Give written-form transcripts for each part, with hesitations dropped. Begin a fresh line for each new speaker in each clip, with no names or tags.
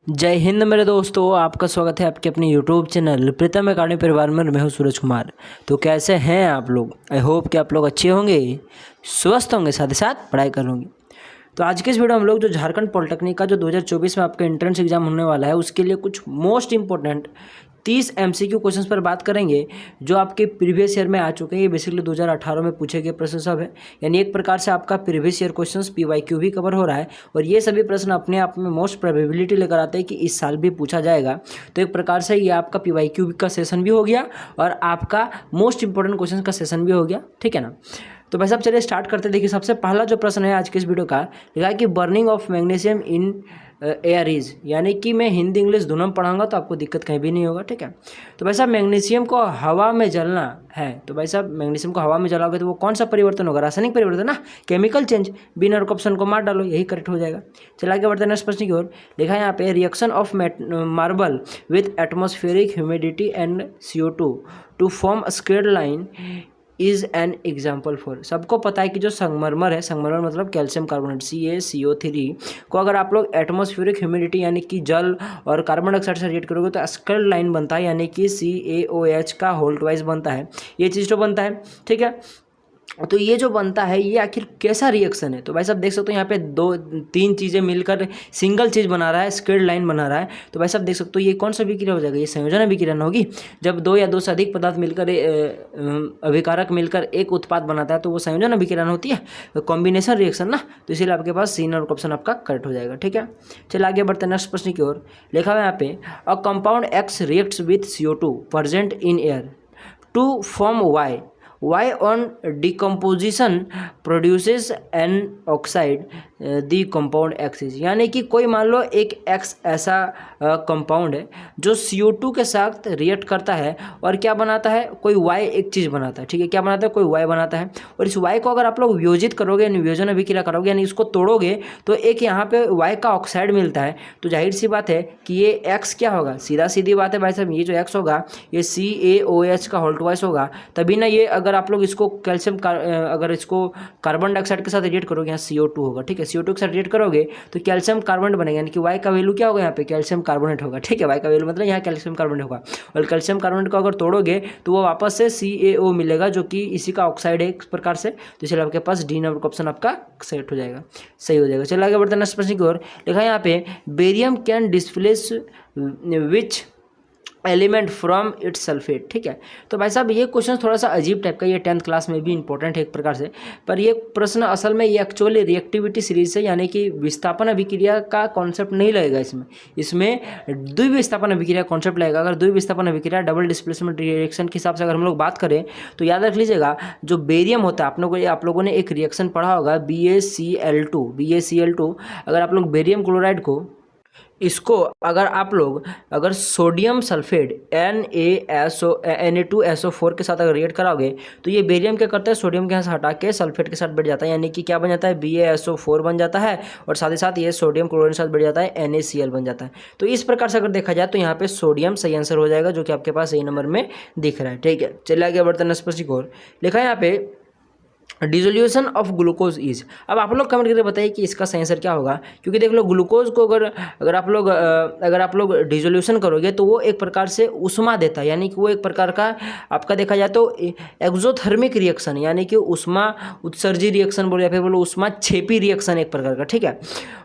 जय हिंद मेरे दोस्तों, आपका स्वागत है आपके अपने यूट्यूब चैनल प्रीतम अकादमी परिवार में। मैं हूं सूरज कुमार। तो कैसे हैं आप लोग? आई होप कि आप लोग अच्छे होंगे, स्वस्थ होंगे, साथ ही साथ पढ़ाई कर होंगे। तो आज के इस वीडियो में हम लोग जो झारखंड पॉलिटेक्निक का जो 2024 में आपका एंट्रेंस एग्जाम होने वाला है उसके लिए कुछ मोस्ट इंपॉर्टेंट 30 MCQ क्वेश्चंस पर बात करेंगे जो आपके प्रीवियस ईयर में आ चुके हैं। ये बेसिकली 2018 में पूछे गए प्रश्न सब है, यानी एक प्रकार से आपका प्रीवियस ईयर क्वेश्चंस PYQ भी कवर हो रहा है। और ये सभी प्रश्न अपने आप में मोस्ट प्रोबेबिलिटी लेकर आते हैं कि इस साल भी पूछा जाएगा। तो एक प्रकार से ये आपका PYQ का सेशन भी हो गया और आपका मोस्ट इंपॉर्टेंट क्वेश्चन का सेशन भी हो गया, ठीक है ना। तो भाई साहब चलिए स्टार्ट करते। देखिए सबसे पहला जो प्रश्न है आज के इस वीडियो का, लिखा है कि burning of magnesium in air is, यानी कि मैं हिंदी इंग्लिश दोनों में पढ़ाऊंगा तो आपको दिक्कत कहीं भी नहीं होगा, ठीक है। तो भाई साहब मैग्नीशियम को हवा में जलना है, तो भाई साहब मैग्नीशियम को हवा में जलाओगे तो वो कौन सा परिवर्तन होगा? रासायनिक परिवर्तन ना, केमिकल चेंज। बिना और ऑप्शन को मार डालो, यही करेक्ट हो जाएगा। चला आगे बढ़ते हैं नेक्स्ट प्रश्न की ओर। लिखा है यहाँ पे reaction of marble with atmospheric humidity and CO2 to form square line is an example for. सबको पता है कि जो संगमरमर है, संगमरमर मतलब कैल्शियम कार्बोनेट CaCO3 को अगर आप लोग एटमॉस्फेरिक ह्यूमिडिटी यानी कि जल और कार्बन डाइऑक्साइड से रिएक्ट करोगे तो स्केल्ड लाइन बनता है, यानी कि CaOH का होल्ट वाइज बनता है। ये चीज़ तो बनता है, ठीक है। तो ये जो बनता है ये आखिर कैसा रिएक्शन है? तो भाई साहब देख सकते हो यहाँ पे दो तीन चीज़ें मिलकर सिंगल चीज़ बना रहा है, स्क्वेयर लाइन बना रहा है। तो भाई साहब देख सकते हो ये कौन सा विक्रिया हो जाएगा? ये संयोजन अभिक्रिया ना होगी। जब दो या दो से अधिक पदार्थ मिलकर अभिकारक मिलकर एक उत्पाद बनाता है तो वो संयोजन अभिक्रिया होती है, कॉम्बिनेशन रिएक्शन ना। तो इसीलिए आपके पास सी और ऑप्शन आपका करेक्ट हो जाएगा, ठीक है। चलिए आगे बढ़ते हैं नेक्स्ट प्रश्न की ओर। लिखा हुआ है यहाँ पे a compound X reacts with CO2 present in air to form Y on decomposition produces an oxide the compound X is, यानी कि कोई मान लो एक X ऐसा कंपाउंड है जो CO2 के साथ रिएक्ट करता है और क्या बनाता है? कोई Y एक चीज़ बनाता है, ठीक है। क्या बनाता है? कोई Y बनाता है। और इस Y को अगर आप लोग वियोजित करोगे यानी वियोजन अभिक्रिया करोगे यानी इसको तोड़ोगे तो एक यहाँ पे Y का ऑक्साइड मिलता है। तो जाहिर सी बात है कि ये X क्या होगा? सीधा सीधी बात है भाई साहब, ये जो X होगा ये CaOH का होल्ट वाइज होगा। तभी ना ये अगर आप लोग इसको कैल्शियम अगर इसको कार्बन डाइऑक्साइड के साथ रिएक्ट करोगे यहाँ CO2 होगा, ठीक है। CO2 के साथ रिएक्ट करोगे तो कैल्शियम कार्बोनेट बनेगा, यानी कि Y का वैल्यू क्या होगा? यहाँ पे कैल्शियम कार्बोनेट होगा, ठीक है। Y का वैल्यू मतलब यहाँ कैल्शियम कार्बोनेट होगा। और कैल्शियम कार्बोनेट को अगर तोड़ोगे तो वो वापस से CaO मिलेगा जो कि इसी का ऑक्साइड है एक प्रकार से। तो इसलिए आपके पास D नंबर का ऑप्शन आपका सेट हो जाएगा, सही हो जाएगा। चलिए आगे बढ़ते हैं नेक्स्ट प्रश्न की ओर। लिखा है यहाँ पे barium can displace which element from its sulphate, ठीक है। तो भाई साहब ये क्वेश्चन थोड़ा सा अजीब टाइप का, ये 10th क्लास में भी इंपॉर्टेंट है एक प्रकार से। पर ये प्रश्न असल में ये एक्चुअली रिएक्टिविटी सीरीज से, यानी कि विस्थापन अभिक्रिया का कॉन्सेप्ट नहीं लगेगा इसमें द्विविस्थापन अभिक्रिया कॉन्सेप्ट लगेगा। अगर द्विविस्थापन अभिक्रिया डबल डिस्प्लेसमेंट रिएक्शन के हिसाब से अगर हम लोग बात करें तो याद रख लीजिएगा जो बेरियम होता है, आप लोगों ने एक रिएक्शन पढ़ा होगा BaCl2। अगर आप लोग बेरियम क्लोराइड को इसको अगर सोडियम सल्फेट Na2SO4 के साथ अगर रिएक्ट कराओगे तो ये बेरियम क्या करता है? सोडियम के यहाँ से हटा के सल्फेट के साथ बैठ जाता है, यानी कि क्या बन जाता है? BaSO4 बन जाता है। और साथ ही साथ ये सोडियम क्लोराइड के साथ बैठ जाता है, NaCl बन जाता है। तो इस प्रकार से अगर देखा जाए तो यहाँ पे सोडियम सही आंसर हो जाएगा, जो कि आपके पास A नंबर में दिख रहा है, ठीक है। चलिए आगे बढ़ते हैं नेक्स्ट प्रश्न की ओर। लिखा है यहाँ पे डिसोल्यूशन ऑफ ग्लूकोज इज। अब आप लोग कमेंट करके बताइए कि इसका सही आंसर क्या होगा, क्योंकि देख लो ग्लूकोज को अगर आप लोग डिसोल्यूशन करोगे तो वो एक प्रकार से उष्मा देता है, यानी कि वो एक प्रकार का आपका देखा जाए तो एक्सोथर्मिक रिएक्शन, यानी कि उष्मा उत्सर्जी रिएक्शन बोलो या फिर बोलो उष्मा छेपी रिएक्शन एक प्रकार का, ठीक है।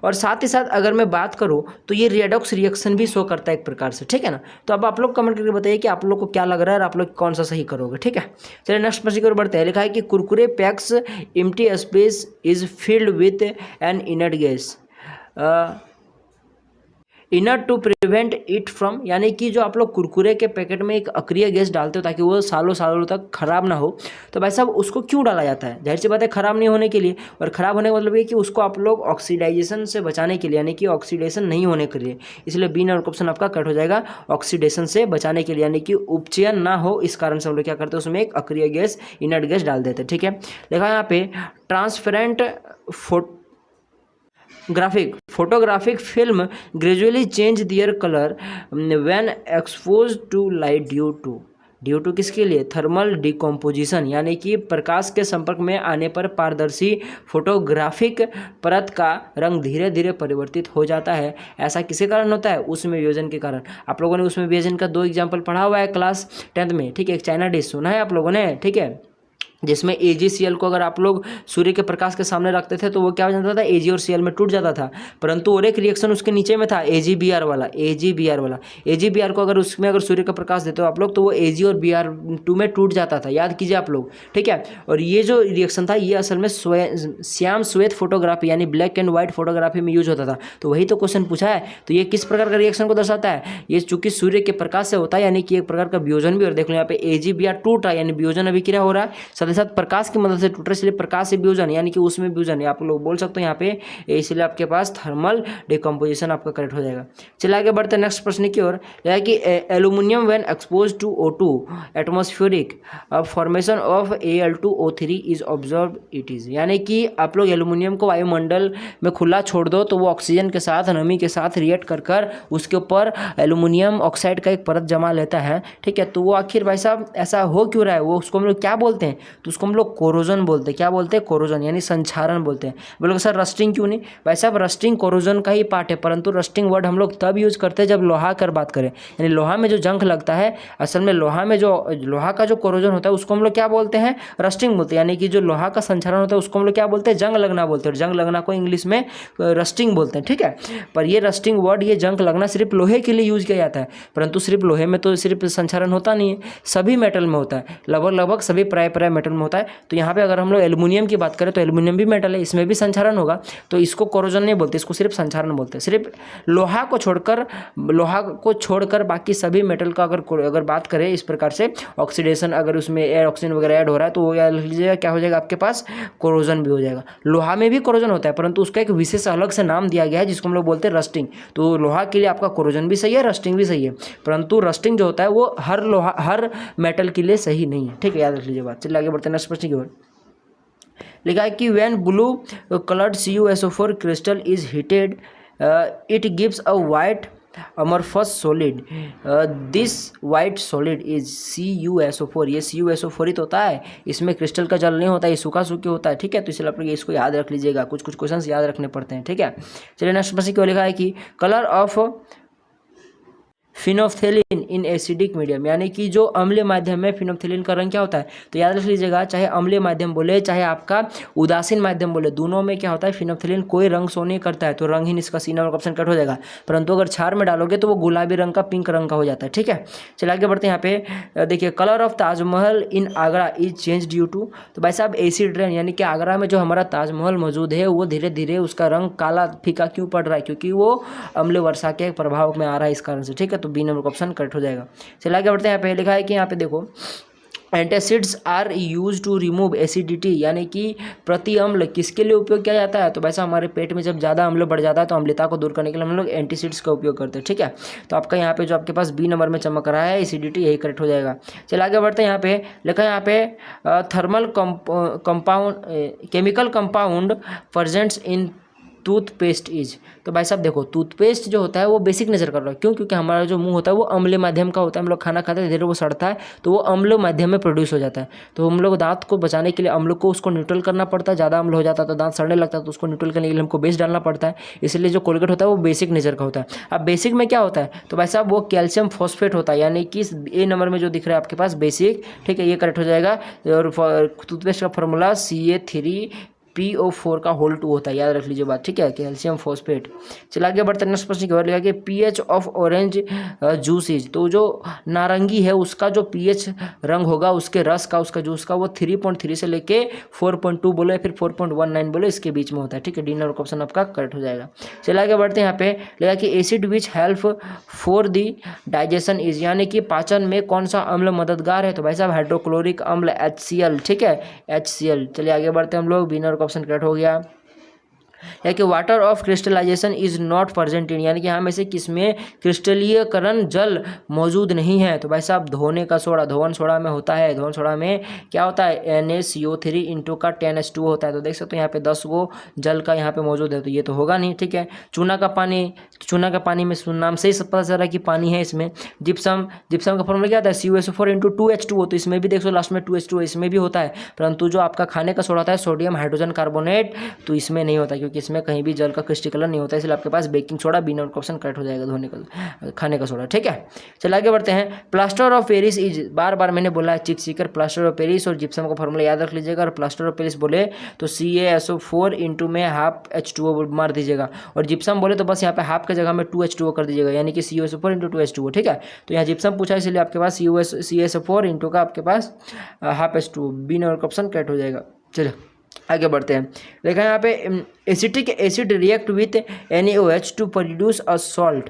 और साथ ही साथ अगर मैं बात करूँ तो ये रेडॉक्स रिएक्शन भी शो करता है एक प्रकार से, ठीक है ना। तो अब आप लोग कमेंट करके बताइए कि आप लोग को क्या लग रहा है और आप लोग कौन सा सही करोगे, ठीक है। चलिए नेक्स्ट प्रश्न की ओर बढ़ते हैं। लिखा है कि Kurkure packs empty space is filled with an inert gas inner to prevent it from, यानी कि जो आप लोग कुरकुरे के पैकेट में एक अक्रिय गैस डालते हो ताकि वो सालों सालों तक खराब ना हो। तो भाई साहब उसको क्यों डाला जाता है? जाहिर सी बात है खराब नहीं होने के लिए। और खराब होने का मतलब ये कि उसको आप लोग ऑक्सीडाइजेशन से बचाने के लिए, यानी कि ऑक्सीडेशन नहीं होने के लिए। इसलिए बी नंबर ऑप्शन आपका कट हो जाएगा, ऑक्सीडेशन से बचाने के लिए, यानी कि उपचयन ना हो, इस कारण से हम लोग क्या करते हैं उसमें एक अक्रिय गैस इनर्ट गैस डाल देते हैं, ठीक है। लिखा यहाँ पे transparent photographic film gradually change their color when exposed to light due to, due to किसके लिए, थर्मल डिकम्पोजिशन, यानी कि प्रकाश के संपर्क में आने पर पारदर्शी फोटोग्राफिक परत का रंग धीरे धीरे परिवर्तित हो जाता है। ऐसा किसके कारण होता है, उसमें वियोजन के कारण। आप लोगों ने उसमें वियोजन का 2 एग्जाम्पल पढ़ा हुआ है क्लास 10th में, ठीक है। एक चाइना डिश सुना है आप लोगों ने, ठीक है, जिसमें AgCl को अगर आप लोग सूर्य के प्रकाश के सामने रखते थे तो वो क्या हो जाता था, Ag और Cl में टूट जाता था। परंतु और एक रिएक्शन उसके नीचे में था, AgBr वाला। AgBr को अगर उसमें अगर सूर्य का प्रकाश देते हो आप लोग तो वो Ag और Br2 में टूट जाता था, याद कीजिए आप लोग, ठीक है। और ये जो रिएक्शन था ये असल में श्याम श्वेत फोटोग्राफी यानी ब्लैक एंड व्हाइट फोटोग्राफी में यूज होता था। तो वही तो क्वेश्चन पूछा है। तो ये किस प्रकार का रिएक्शन को दर्शाता है, ये चूंकि सूर्य के प्रकाश से होता है यानी कि एक प्रकार का वियोजन भी। और देख लो यहाँ पे AgBr टूट रहा है यानी वियोजन अभी क्या हो रहा है, साथ ही साथ प्रकाश की मदद से टूट रहा है, इसलिए प्रकाश से वियोजन यानी कि उसमें वियोजन आप लोग बोल सकते हो यहाँ पे, इसलिए आपके पास थर्मल डिकम्पोजिशन आपका करेक्ट हो जाएगा। चलिए आगे बढ़ते हैं नेक्स्ट प्रश्न की ओर। यह कि aluminium when expose to O2 atmospheric formation of Al2O3 is observe it is, यानी कि आप लोग एल्यूमिनियम को वायुमंडल में खुला छोड़ दो तो वो ऑक्सीजन के साथ नमी के साथ रिएक्ट कर उसके ऊपर एल्यूमिनियम ऑक्साइड का एक परत जमा लेता है, ठीक है। तो वो आखिर भाई साहब ऐसा हो क्यों रहा है, वो उसको हम लोग क्या बोलते हैं, तो उसको हम लोग कोरोजन बोलते हैं। क्या बोलते हैं, कोरोजन यानी संक्षारण बोलते हैं। बोलोगे सर रस्टिंग क्यों नहीं, भाई साहब रस्टिंग कोरोजन का ही पार्ट है, परंतु रस्टिंग वर्ड हम लोग तब यूज करते हैं जब लोहा कर बात करें, यानी लोहा में जो जंग लगता है, असल में लोहा में जो लोहा का जो कोरोजन होता है उसको हम लोग क्या बोलते हैं, रस्टिंग बोलते हैं। यानी कि जो लोहा का संक्षारण होता है उसको हम लोग क्या बोलते हैं, जंग लगना बोलते हैं। जंग लगना को इंग्लिश में रस्टिंग बोलते हैं, ठीक है। पर ये रस्टिंग वर्ड, ये जंग लगना सिर्फ लोहे के लिए यूज किया जाता है, परंतु सिर्फ लोहे में तो सिर्फ संक्षारण होता नहीं है, सभी मेटल में होता है, लगभग सभी प्राय मेटल में होता है। तो यहाँ पे अगर हम लोग एल्यूमिनियम की बात करें तो एल्यूमिनियम भी मेटल है, इसमें भी संक्षारण होगा, तो इसको कोरोजन नहीं बोलते, इसको सिर्फ संक्षारण बोलते हैं। सिर्फ लोहा को छोड़कर बाकी सभी मेटल का अगर बात करें इस प्रकार से ऑक्सीडेशन, अगर उसमें एयर ऑक्सीजन वगैरह ऐड हो रहा है तो वो लीजिएगा क्या हो जाएगा आपके पास, कोरोजन भी हो जाएगा। लोहा में भी कोरोजन होता है परंतु उसका एक विशेष अलग से नाम दिया गया है जिसको हम लोग बोलते हैं रस्टिंग। तो लोहा के लिए आपका कोरोजन भी सही है, रस्टिंग भी सही है, परंतु रस्टिंग जो होता है वो हर मेटल के लिए सही नहीं है, ठीक है, याद रख लीजिए बात। चलिए आगे बढ़ते हैं नेक्स्ट प्रश्न की ओर। लिखा है कि when blue coloured CuSO4 crystal is heated it gives a white amorphous solid, this white solid is CuSO4। ये CuSO4 ही तो होता है, इसमें क्रिस्टल का जल नहीं होता, ये सूखा होता है, ठीक है। तो इसलिए आप लोग इसको याद रख लीजिएगा, कुछ क्वेश्चंस याद रखने पड़ते हैं, ठीक है। चलिए नेक्स्ट प्रश्न क्यों लिखा है कि colour of phenolphthalein in acidic medium, यानी कि जो अम्लीय माध्यम में फिनोफ्थेलिन का रंग क्या होता है, तो याद रख लीजिएगा, चाहे अम्लीय माध्यम बोले चाहे आपका उदासीन माध्यम बोले, दोनों में क्या होता है, फिनोफ्थेलिन कोई रंग शो नहीं करता है, तो रंगहीन इसका सी नंबर ऑप्शन कट हो जाएगा। परंतु अगर क्षार में डालोगे तो वो गुलाबी रंग का, पिंक रंग का हो जाता है, ठीक है। चलिए आगे बढ़ते हैं। यहाँ पे देखिए colour of Taj Mahal in Agra is change due to, तो भाई साहब एसिड रेन, यानी कि आगरा में जो हमारा ताजमहल मौजूद है वो धीरे धीरे उसका रंग काला फीका क्यों पड़ रहा है, क्योंकि वो अम्ल वर्षा के प्रभाव में आ रहा है, इस कारण से, ठीक है। तो बी नंबर ऑप्शन हो जाएगा। चलिए आगे बढ़ते हैं। यहाँ पे लिखा है कि यहाँ पे देखो antacids are use to remove acidity, यानी कि प्रति अम्ल किसके लिए उपयोग किया जाता है, तो वैसा हमारे पेट में जब ज़्यादा अम्ल बढ़ जाता है तो अम्लता को दूर करने के लिए हम लोग एंटासिड्स का उपयोग करते हैं, ठीक है। तो आपका यहाँ पे जो आपके पास बी नंबर में चमक रहा है एसिडिटी, यही करेक्ट हो जाएगा। चलिए आगे बढ़ते हैं। यहाँ पे लिखा है यहाँ पे thermal compound chemical compound presents in toothpaste is, तो भाई साहब देखो टूथपेस्ट जो होता है वो बेसिक नेचर का होता है, क्यों, क्योंकि हमारा जो मुंह होता है वो अम्ल माध्यम का होता है, हम लोग खाना खाते हैं धीरे वो सड़ता है तो वो अम्ल माध्यम में प्रोड्यूस हो जाता है। तो हम लोग दांत को बचाने के लिए अम्ल को उसको न्यूट्रल करना पड़ता है, ज़्यादा अम्ल हो जाता है तो दांत सड़ने लगता है, तो उसको न्यूट्रल करने के लिए हमको बेस डालना पड़ता है, इसलिए जो कोलगेट होता है वो बेसिक नेचर का होता है। अब बेसिक में क्या होता है, तो भाई साहब वो कैल्शियम फॉस्फेट होता है, यानी कि ए नंबर में जो दिख रहा है आपके पास बेसिक, ठीक है, ये करेक्ट हो जाएगा। और टूथपेस्ट का फॉर्मूला CA3PO4 का होल 2 होता है, याद रख लीजिए बात, ठीक है, कैल्शियम फॉस्फेट। चला आगे बढ़ते हैं नेक्स्ट प्रश्न की ओर। लिखा कि pH of orange juice is, तो जो नारंगी है उसका जो पीएच रंग होगा उसके रस का, उसका जूस का, वो 3.3 से लेके 4.2 बोलो या फिर 4.19 बोलो, इसके बीच में होता है, ठीक है। डी नंबर ऑप्शन आपका करेक्ट हो जाएगा। चला आगे बढ़ते हैं। यहाँ पे लिखा कि acid which help for the digestion is, यानी कि पाचन में कौन सा अम्ल मददगार है, तो भाई साहब हाइड्रोक्लोरिक अम्ल HCl, ठीक है, HCl। चलिए आगे बढ़ते हैं हम लोग, बी नंबर ऑप्शन करेक्ट हो गया। या कि water of crystallisation is not present in, यानी कि यहाँ में से किसमें क्रिस्टलीयकरण जल मौजूद नहीं है। तो भाई साहब धोने का सोडा, धोवन सोडा में होता है, धोवन सोडा में क्या होता है NaCO3 इंटू का 10H2O होता है। तो देख सकते हो यहाँ पे 10 गो जल का यहाँ पे मौजूद है, तो ये तो होगा नहीं, ठीक है। चूना का पानी, चूना का पानी में नाम से ही पता चल रहा है कि पानी है इसमें। जिप्सम, जिप्सम का फॉर्मूला क्या होता है CuSO4 इंटू 2H2O, तो इसमें भी देखो लास्ट में 2H2O इसमें भी होता है, परंतु जो आपका खाने का सोडा होता है सोडियम हाइड्रोजन कार्बोनेट, तो इसमें नहीं होता क्योंकि इसमें कहीं भी जल का क्रिस्टलीकरण नहीं होता, इसलिए आपके पास बेकिंग सोडा बी नंबर का ऑप्शन करेक्ट हो जाएगा, धोने का खाने का सोडा, ठीक है। चलिए आगे बढ़ते हैं। प्लास्टर ऑफ पेरिस इज, बार बार मैंने बोला है चिक सीकर, प्लास्टर ऑफ पेरिस और जिप्सम का फॉर्मूला याद रख लीजिएगा। और प्लास्टर ऑफ पेरिस बोले तो CaSO4 इंटू में हाफ H2O मार दीजिएगा, और जिप्सम बोले तो बस यहाँ पे हाफ के जगह में 2H2O कर दीजिएगा, यानी कि CaSO4 इंटू 2H2O, ठीक है। तो यहाँ जिप्सम पूछा इसलिए आपके पास CaSO4 इंटू का आपके पास हाफ H2O, बी नंबर का ऑप्शन करेक्ट हो जाएगा। चलिए आगे बढ़ते हैं। देखा यहाँ पे acetic acid react with NaOH to produce a salt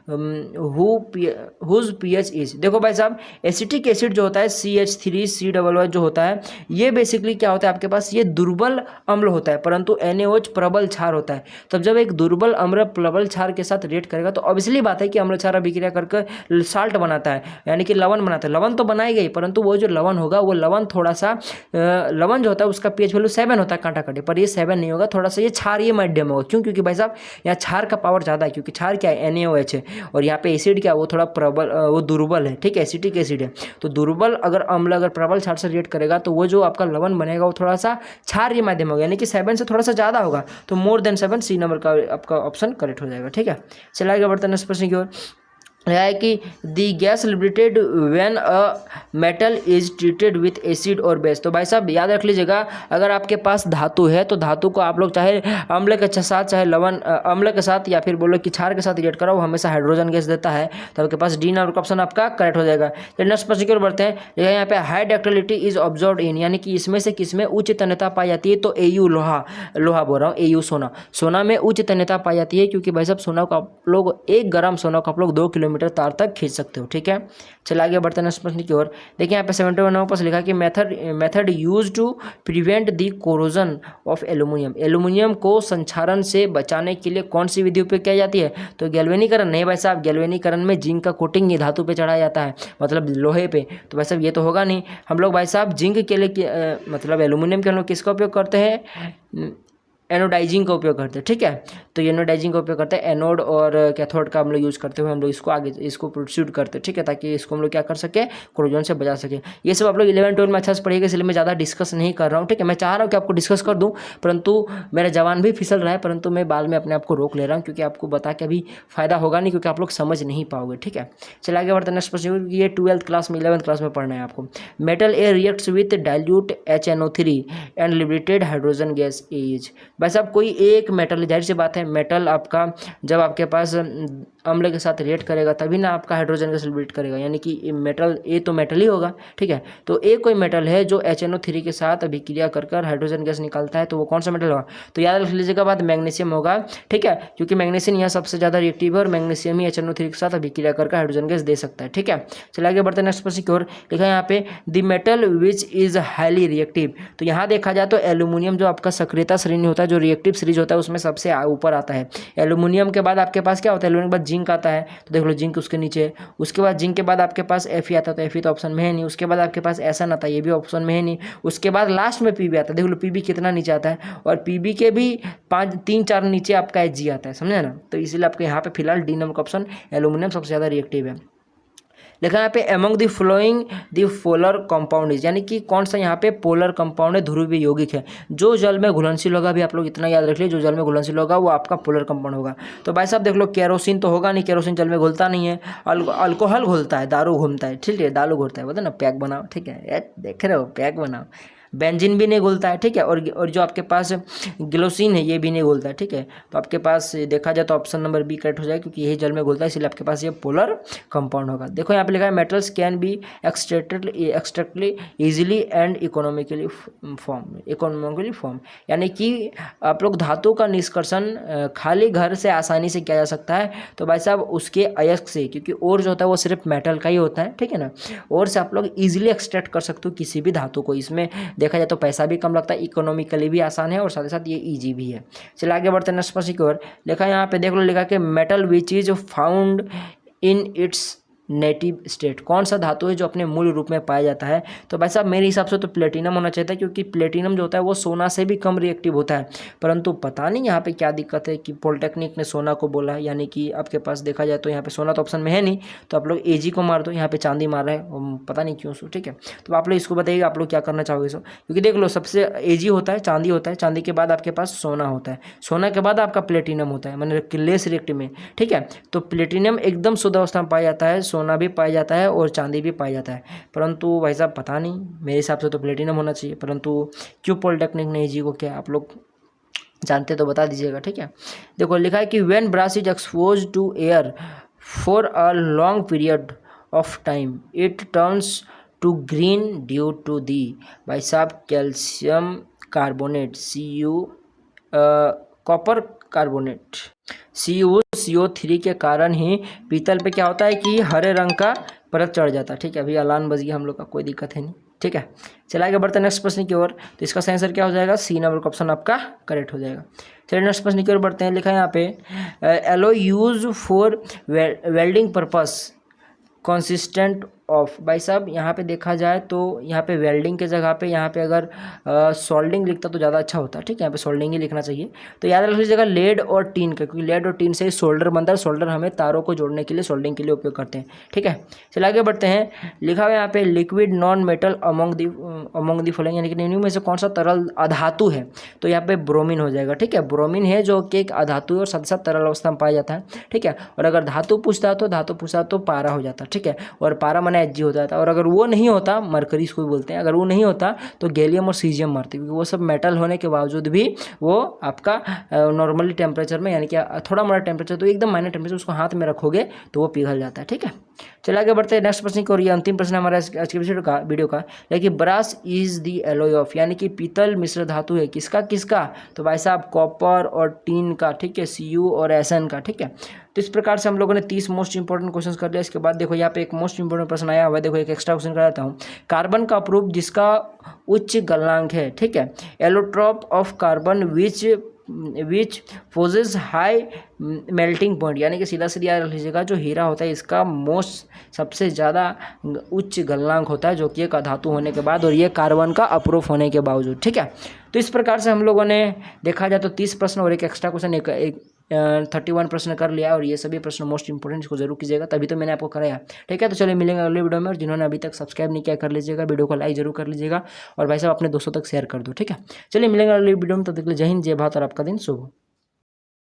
whose pH is. देखो भाई साहब एसिटिक एसिड जो होता है CH3COOH जो होता है, ये बेसिकली क्या होता है आपके पास, ये दुर्बल अम्ल होता है, परंतु NaOH प्रबल क्षार होता है। तब जब एक दुर्बल अम्ल प्रबल क्षार के साथ रिएक्ट करेगा तो ऑब्वियसली बात है कि अम्ल क्षार अभिक्रिया करके साल्ट बनाता है, यानी कि लवण बनाता है। लवण तो बनाएगा ही, परंतु वो जो लवण होगा वो लवण थोड़ा सा लवण जो होता है उसका pH वैल्यू 7 होता है कांटा काटे, पर ये 7 नहीं होगा, थोड़ा सा ये क्षारीय माध्यम होगा। क्यों? क्योंकि भाई साहब यहाँ क्षार का पावर ज़्यादा है, क्योंकि क्षार क्या है NaOH है, और यहाँ पे एसिड क्या है वो थोड़ा प्रबल, वो दुर्बल है, ठीक है, एसिटिक एसिड है। तो दुर्बल अगर अम्ल अगर प्रबल क्षार से रिएक्ट करेगा तो वो जो आपका लवण बनेगा वो थोड़ा सा क्षारीय माध्यम होगा, यानी कि 7 से थोड़ा सा ज़्यादा होगा, तो मोर देन 7 सी नंबर का आपका ऑप्शन करेक्ट हो जाएगा, ठीक है। चला आगे बढ़ते हैं नेक्स्ट प्रश्न की ओर। है कि the gas liberated when a metal is treated with acid और बेस। तो भाई साहब याद रख लीजिएगा, अगर आपके पास धातु है तो धातु को आप लोग चाहे अम्ल के साथ, चाहे लवण अम्ल के साथ, या फिर बोलो कि क्षार के साथ रिएक्ट कराओ, हमेशा हाइड्रोजन गैस देता है, तो आपके पास डी नंबर का ऑप्शन आपका करेक्ट हो जाएगा। नेक्स्ट प्रश्न की ओर बढ़ते हैं। यहाँ पे high ductility is observed in, यानी कि इसमें से किसमें उच्च तन्यता पाई जाती है, तो AU लोहा बोल रहा हूँ, AU सोना में उच्च तन्यता पाई जाती है, क्योंकि भाई साहब सोना को आप लोग 1 ग्राम सोना को आप लोग 2 किलोमीटर तार तक खींच सकते हो, ठीक है। चलिए आगे बढ़ते हैं नेक्स्ट प्रश्न की ओर। देखिए यहाँ पे 71 नंबर पर लिखा कि method use to prevent the corrosion of aluminium. Aluminium को संक्षारण से बचाने के लिए कौन सी विधि उपयोग की जाती है, तो गैल्वेनीकरण। नहीं भाई साहब, गैल्वेनीकरण में जिंक का कोटिंग ये धातु पे चढ़ाया जाता है, मतलब लोहे पे, तो भाई साहब ये तो होगा नहीं। हम लोग भाई साहब जिंक के लिए मतलब एल्यूमिनियम के हम लोग किसका उपयोग करते हैं, एनोडाइजिंग का उपयोग करते हैं, ठीक है। तो एनोडाइजिंग का उपयोग करते हैं, एनोड और कैथोड का हम लोग यूज़ करते हुए हम लोग इसको आगे इसको प्रोड्यूस करते हैं, ठीक है, ताकि इसको हम लोग क्या कर सके, कोरोजन से बचा सके। ये सब आप लोग 11-12 में अच्छा से पढ़िएगा, इसलिए मैं ज़्यादा डिस्कस नहीं कर रहा हूँ, ठीक है। मैं चाह रहा हूँ कि आपको डिस्कस कर दूँ, परंतु मेरा जवान भी फिसल रहा है, परंतु मैं बाल में अपने आप को रोक ले रहा हूँ, क्योंकि आपको बता के अभी फायदा होगा नहीं, क्योंकि आप लोग समझ नहीं पाओगे, ठीक है। चलिए आगे बढ़ते हैं नेक्स्ट प्रश्न। ये 12th क्लास में 11th क्लास में पढ़ना है आपको। Metal A reacts with dilute HNO3 and liberated hydrogen gas as. भाई साहब कोई एक मेटल, जाहिर सी बात है मेटल आपका जब आपके पास अम्ल के साथ रिएक्ट करेगा तभी ना आपका हाइड्रोजन गैस लिबरेट करेगा, यानी कि मेटल ए तो मेटल ही होगा, ठीक है। तो एक कोई मेटल है जो HNO3 के साथ अभिक्रिया कर कर हाइड्रोजन गैस निकालता है, तो वो कौन सा मेटल होगा, तो याद रख लीजिएगा बात, मैग्नीशियम होगा, ठीक है, क्योंकि मैग्नीशियम यहाँ सबसे ज़्यादा रिएक्टिव है और मैग्नीशियम ही HNO3 के साथ अभिक्रिया करके हाइड्रोजन गैस दे सकता है, ठीक है। चलिए आगे बढ़ते हैं नेक्स्ट प्रश्न की ओर। लिखा है यहाँ पे the metal which is highly reactive. तो यहाँ देखा जाए तो एल्यूमिनियम जो आपका सक्रियता श्रेणी होता है, जो रिएक्टिव सीरीज होता है उसमें सबसे ऊपर आता है। एल्यूमिनियम के बाद आपके पास क्या होता है, एल्यूमिनियम के बाद जिंक आता है, तो देख लो जिंक उसके नीचे, उसके बाद जिंक के बाद आपके पास Fe आता है, तो Fe तो ऑप्शन में है नहीं, उसके बाद आपके पास SN आता है, ये भी ऑप्शन में है नहीं, उसके बाद लास्ट में Pb आता है, देख लो Pb कितना नीचे आता है, और Pb के भी 3-4 नीचे आपका Hg आता है, समझे ना। तो इसीलिए आपके यहाँ पे फिलहाल डी नंबर का ऑप्शन एल्यूमिनियम सबसे ज़्यादा रिएक्टिव है। लिखा यहाँ पे among the flowing the polar compound is, यानी कि कौन सा यहाँ पे पोलर कंपाउंड है, ध्रुवीय यौगिक है, जो जल में घुलनशील होगा। भी आप लोग इतना याद रख लीजिए, जो जल में घुलनशील होगा वो आपका पोलर कंपाउंड होगा। तो भाई साहब देख लो केरोसिन तो होगा नहीं, केरोसिन जल में घुलता नहीं है, अल्कोहल घुलता है, दारू घूमता है, ठीक है, दारू घुलता है, बोलते ना पैक बनाओ, ठीक है, देख रहे हो पैक बनाओ। बेंजीन भी नहीं घुलता है, ठीक है, और जो आपके पास ग्लिसरीन है ये भी नहीं घुलता है, ठीक है। तो आपके पास देखा जाए तो ऑप्शन नंबर बी करेक्ट हो जाएगा, क्योंकि यही जल में घुलता है, इसलिए आपके पास ये पोलर कंपाउंड होगा। देखो यहाँ पे लिखा है metals can be extractly easily and economically form, यानी कि आप लोग धातु का निष्कर्षण खाली घर से आसानी से किया जा सकता है। तो भाई साहब उसके अयस्क से, क्योंकि और जो होता है वो सिर्फ मेटल का ही होता है, ठीक है ना, और से आप लोग इजीली एक्सट्रैक्ट कर सकते हो किसी भी धातु को। इसमें देखा जाए तो पैसा भी कम लगता है, इकोनॉमिकली भी आसान है और साथ ही साथ ये ईजी भी है। चलिए आगे बढ़ते हैं नेक्स्ट प्रश्न की ओर। लिखा है यहाँ पे देख लो, लिखा कि metal which is found in its native state, कौन सा धातु है जो अपने मूल रूप में पाया जाता है? तो भाई साहब मेरे हिसाब से तो प्लेटिनम होना चाहिए था, क्योंकि प्लेटिनम जो होता है वो सोना से भी कम रिएक्टिव होता है। परंतु पता नहीं यहाँ पे क्या दिक्कत है कि पॉलिटेक्निक ने सोना को बोला है, यानी कि आपके पास देखा जाए तो यहाँ पे सोना तो ऑप्शन में है नहीं, तो आप लोग एजी को मार दो, यहाँ पे चांदी मार रहा है, पता नहीं क्यों सो। ठीक है, तो आप लोग इसको बताइए आप लोग क्या करना चाहोगे सो, क्योंकि देख लो सबसे एजी होता है चांदी होता है, चांदी के बाद आपके पास सोना होता है, सोना के बाद आपका प्लेटिनम होता है, मैंने लेस रिएक्टिव में। ठीक है, तो प्लेटिनम एकदम शुद्ध अवस्था में पाया जाता है, सोना भी पाया जाता है और चांदी भी पाया जाता है। परंतु भाई साहब पता नहीं, मेरे हिसाब से तो प्लेटिनम होना चाहिए, परंतु क्यों पॉलिटेक्निक ने एजी को क्या आप लोग जानते तो बता दीजिएगा। ठीक है, देखो लिखा है कि when brass is expose to air for a long period of time it turns to green due to the, भाई साहब calcium carbonate CU, copper carbonate CO3 के कारण ही पीतल पे क्या होता है कि हरे रंग का परत चढ़ जाता है। ठीक है, अभी अलान बज गया हम लोग का, कोई दिक्कत है नहीं। ठीक है, चला आगे बढ़ते हैं नेक्स्ट प्रश्न की ओर। तो इसका सही आंसर क्या हो जाएगा? C नंबर का ऑप्शन आपका करेक्ट हो जाएगा। चलिए नेक्स्ट प्रश्न की ओर बढ़ते हैं। लिखा है यहाँ पे alloy use for welding purpose consistent of, भाई साहब यहाँ पे देखा जाए तो यहाँ पे वेल्डिंग के जगह पे यहाँ पे अगर सोल्डिंग लिखता तो ज़्यादा अच्छा होता। ठीक है, यहाँ पे सोल्डिंग ही लिखना चाहिए। तो याद रख लीजिएगा लेड और टीन का, क्योंकि लेड और टीन से ही सोल्डर बनता है, सोल्डर हमें तारों को जोड़ने के लिए सोल्डिंग के लिए उपयोग करते हैं। ठीक है, चलिए आगे बढ़ते हैं। लिखा हुआ यहाँ पे liquid non metal among the following, यानी कि निम्न में से कौन सा तरल अधातु है? तो यहाँ पे ब्रोमीन हो जाएगा। ठीक है, ब्रोमीन है जो कि एक अधातु है और साथ साथ तरल अवस्था में पाया जाता है। ठीक है, और अगर धातु पूछता तो पारा हो जाता। ठीक है, और पारा माने Hg हो जाता है, और अगर वो नहीं होता, मरकरी इसको भी बोलते हैं, अगर वो नहीं होता तो गैलियम और सीजियम मारते, क्योंकि वो सब मेटल होने के बावजूद भी वो आपका नॉर्मली टेम्परेचर में, यानी कि थोड़ा मोड़ा टेम्परेचर तो एकदम माइनर टेम्परेचर, उसको हाथ में रखोगे तो वो पिघल जाता है। ठीक है, चलिए आगे बढ़ते हैं नेक्स्ट प्रश्न की, और ये अंतिम प्रश्न हमारा आज के वीडियो का, लेकिन brass is the alloy of, यानी कि पीतल मिश्र धातु है किसका किसका? तो भाई साहब कॉपर और टीन का। ठीक है, Cu और Sn का। ठीक है, तो इस प्रकार से हम लोगों ने 30 मोस्ट इंपॉर्टेंट क्वेश्चन कर लिया। इसके बाद देखो यहाँ पे एक मोस्ट इंपॉर्टेंट प्रश्न आया हुआ है, देखो एक एक्स्ट्रा क्वेश्चन कराता हूँ। कार्बन का प्रूफ जिसका उच्च गलनांक है। ठीक है, allotrope of carbon which posses high melting point, यानी कि सीधा सीधा याद लीजिएगा, जो हीरा होता है इसका सबसे ज़्यादा उच्च गलनांक होता है, जो कि एक अधातु होने के बाद, और ये कार्बन का अप्रूफ होने के बावजूद। ठीक है, तो इस प्रकार से हम लोगों ने देखा जाए तो 30 प्रश्न और एक एक्स्ट्रा क्वेश्चन, एक 31 प्रश्न कर लिया, और ये सभी प्रश्न मोस्ट इंपोर्टेंट, इसको जरूर कीजिएगा, तभी तो मैंने आपको कराया। ठीक है, तो चलिए मिलेंगे अगले वीडियो में, और जिन्होंने अभी तक सब्सक्राइब नहीं किया कर लीजिएगा, वीडियो को लाइक जरूर कर लीजिएगा, और भाई साहब अपने दोस्तों तक शेयर कर दो। ठीक है, चलिए मिलेंगे अगले वीडियो में, तो देख लीजिए जय हिंद, जय भारत, और आपका दिन शुभ हो।